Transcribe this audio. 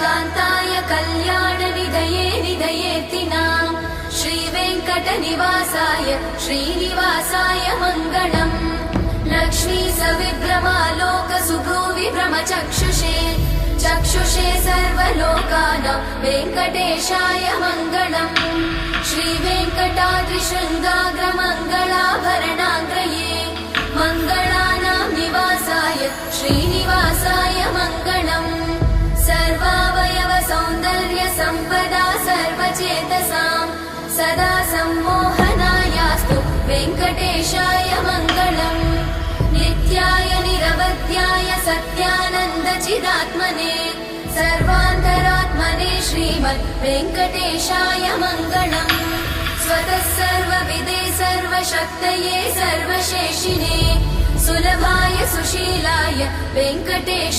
कान्ताय कल्याणनिधये निधयेतिनाम् श्रीवेङ्कटनिवासाय श्रीनिवासाय मङ्गलम् लक्ष्मी सविभ्रमालोकसुभ्रूविभ्रमचक्षुषे चक्षुषे सर्वलोकानां वेङ्कटेशाय मङ्गलम् श्रीवेङ्कटाद्रिशृङ्गाग्रमङ्गलाभरणाग्रये मङ्गलानां निवासाय श्रीनिवासाय मङ्गलम् सर्वावयव सौन्दर्य सम्पदा सर्वचेतसां सदा सम्मोहनायास्तु वेङ्कटेशाय मङ्गलम् नित्याय निरवध्याय सत्यानन्दचिदात्मने सर्वान्तरात्मने श्रीमद् वेङ्कटेशाय मङ्गलम् स्वतः सर्वविदे सर्वशक्तये सर्वशेषिणे सुलभाय सुशीलाय वेङ्कटेश